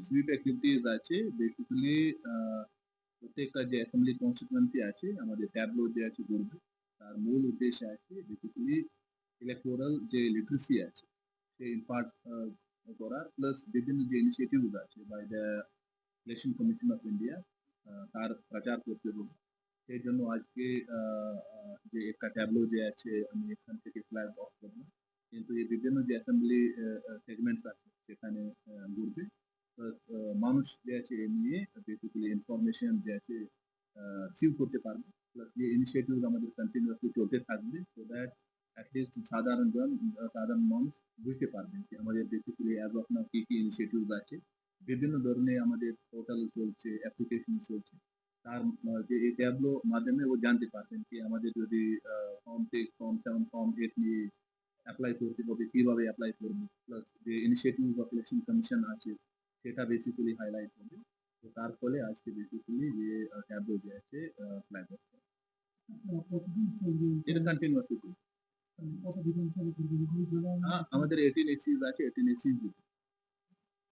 sweep activities আছে basically প্রত্যেকটা যে অ্যাসেম্বলি কনস্টিটুয়েন্সি আছে আমাদের ট্যাবলো যে আছে করবে তার মূল উদ্দেশ্য আছে বেসিক্যালি ইলেকটোরাল যে লিটারেসি আছে সেই ইম্পার্ট করা প্লাস বিভিন্ন যে ইনিশিয়েটিভস আছে by the Election Commission of India তার প্রচার করতে হবে সেই জন্য আজকে যে একটা ট্যাবলো যে আছে আমি এখান থেকে ফ্ল্যাগ অফ করলাম কিন্তু এই বিভিন্ন যে অ্যাসেম্বলি সেগমেন্টস আছে সেখানে ঘুরবে প্লাস মানুষ যে আছে এ নিয়ে বেসিক্যালি ইনফরমেশন যে আছে সিভ করতে পারবে প্লাস যে ইনিশিয়েটিভ আমাদের কন্টিনিউয়াসলি চলতে থাকবে সো দ্যাট অ্যাটলিস্ট সাধারণ মানুষ বুঝতে পারবেন যে আমাদের বেসিক্যালি অ্যাজ অফ নাও কি কি ইনিশিয়েটিভ আছে বিভিন্ন ধরনের আমাদের পোর্টাল চলছে অ্যাপ্লিকেশন চলছে তার যে এই ট্যাবলো মাধ্যমে ও জানতে পারবেন কি আমাদের যদি ফর্ম 6 ফর্ম 7 ফর্ম 8 নিয়ে অ্যাপ্লাই করতে হবে কিভাবে অ্যাপ্লাই করব প্লাস যে ইনিশিয়েটিভ অফ ইলেকশন কমিশন আছে সেটা বেসিক্যালি হাইলাইট হবে তো তার ফলে আজকে বেসিক্যালি যে ট্যাবলো যে আছে ফ্ল্যাগ অফ এটা কন্টিনিউয়াসলি আমাদের 18 এসিজ আছে 18 এসিজ